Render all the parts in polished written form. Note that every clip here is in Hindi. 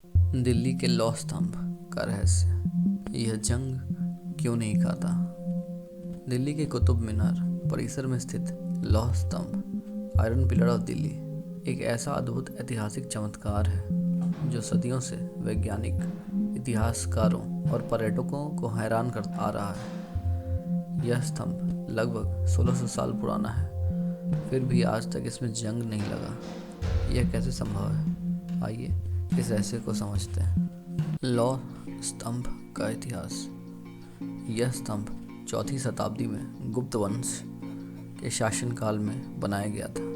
दिल्ली के लौह स्तंभ का रहस्य। यह जंग क्यों नहीं खाता। दिल्ली के कुतुब मीनार परिसर में स्थित लौह स्तंभ आयरन पिलर ऑफ दिल्ली एक ऐसा अद्भुत ऐतिहासिक चमत्कार है जो सदियों से वैज्ञानिक, इतिहासकारों और पर्यटकों को हैरान कर आ रहा है। यह स्तंभ लगभग 1600 साल पुराना है, फिर भी आज तक इसमें जंग नहीं लगा। यह कैसे संभव है? आइए इस रहस्य को समझते हैं। लौह स्तंभ का इतिहास। यह स्तंभ 4वीं शताब्दी में गुप्त वंश के शासनकाल में बनाया गया था।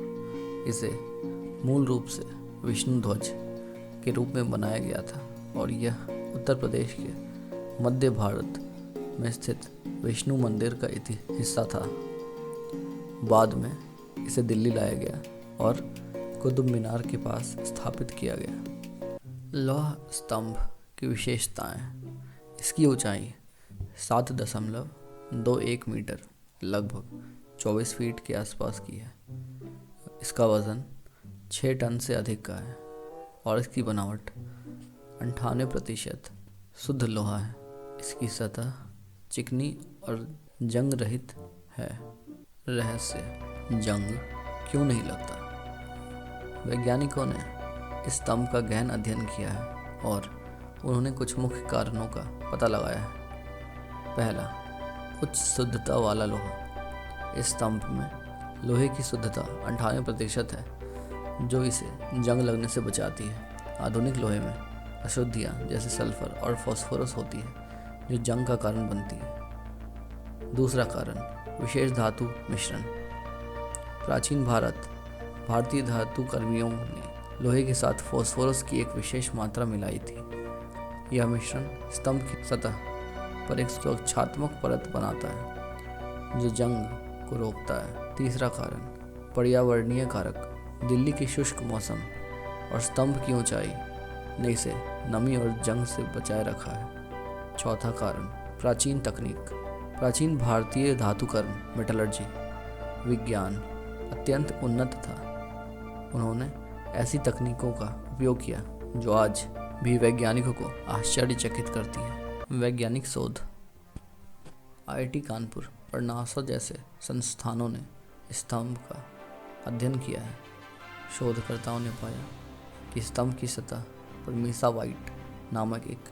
इसे मूल रूप से विष्णु ध्वज के रूप में बनाया गया था और यह उत्तर प्रदेश के मध्य भारत में स्थित विष्णु मंदिर का हिस्सा था। बाद में इसे दिल्ली लाया गया और कुतुब मीनार के पास स्थापित किया गया। लौह स्तंभ की विशेषताएं। इसकी ऊंचाई 7.21 मीटर लगभग 24 फीट के आसपास की है। इसका वजन 6 टन से अधिक का है और इसकी बनावट 98% शुद्ध लोहा है। इसकी सतह चिकनी और जंग रहित है। रहस्य। जंग क्यों नहीं लगता। वैज्ञानिकों ने इस स्तंभ का गहन अध्ययन किया है और उन्होंने कुछ मुख्य कारणों का पता लगाया है। पहला, उच्च शुद्धता वाला लोहा। इस स्तंभ में लोहे की शुद्धता 98% है, जो इसे जंग लगने से बचाती है। आधुनिक लोहे में अशुद्धियाँ जैसे सल्फर और फास्फोरस होती है, जो जंग का कारण बनती है। दूसरा कारण, विशेष धातु मिश्रण। प्राचीन भारतीय धातु कर्मियों ने लोहे के साथ फास्फोरस की एक विशेष मात्रा मिलाई थी। यह मिश्रण स्तंभ की सतह पर एक सुरक्षात्मक परत बनाता है, जो जंग को रोकता है। तीसरा कारण, पर्यावरणीय कारक। दिल्ली की शुष्क मौसम और स्तंभ की ऊंचाई ने इसे नमी और जंग से बचाए रखा है। चौथा कारण, प्राचीन तकनीक। प्राचीन भारतीय धातुकर्म मेटलर्जी विज्ञान अत्यंत उन्नत था। उन्होंने ऐसी तकनीकों का उपयोग किया जो आज भी वैज्ञानिकों को आश्चर्यचकित करती है। वैज्ञानिक शोध। आईआईटी कानपुर और नासा जैसे संस्थानों ने स्तंभ का अध्ययन किया है। शोधकर्ताओं ने पाया कि स्तंभ की सतह पर मेसावाइट नामक एक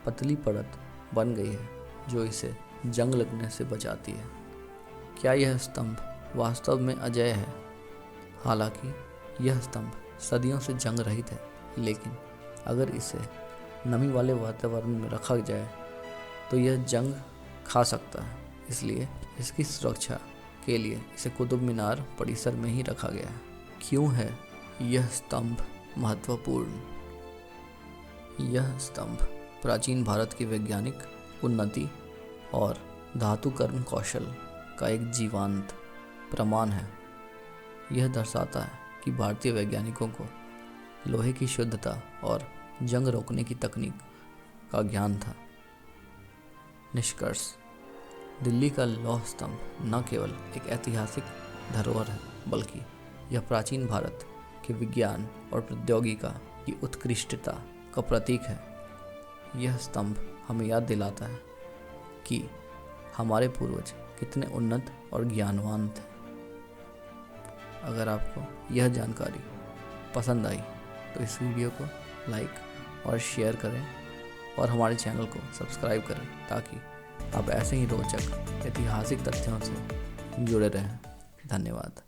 पतली परत बन गई है, जो इसे जंग लगने से बचाती है। क्या यह स्तंभ वास्तव में अजेय है? हालांकि यह स्तंभ सदियों से जंग रहित है, लेकिन अगर इसे नमी वाले वातावरण में रखा जाए तो यह जंग खा सकता है। इसलिए इसकी सुरक्षा के लिए इसे कुतुब मीनार परिसर में ही रखा गया है। क्यों है यह स्तंभ महत्वपूर्ण? यह स्तंभ प्राचीन भारत की वैज्ञानिक उन्नति और धातुकर्म कौशल का एक जीवंत प्रमाण है। यह दर्शाता है कि भारतीय वैज्ञानिकों को लोहे की शुद्धता और जंग रोकने की तकनीक का ज्ञान था। निष्कर्ष। दिल्ली का लौह स्तंभ न केवल एक ऐतिहासिक धरोहर है, बल्कि यह प्राचीन भारत के विज्ञान और प्रौद्योगिकी की उत्कृष्टता का प्रतीक है। यह स्तंभ हमें याद दिलाता है कि हमारे पूर्वज कितने उन्नत और ज्ञानवान थे। अगर आपको यह जानकारी पसंद आई तो इस वीडियो को लाइक और शेयर करें और हमारे चैनल को सब्सक्राइब करें, ताकि आप ऐसे ही रोचक ऐतिहासिक तथ्यों से जुड़े रहें। धन्यवाद।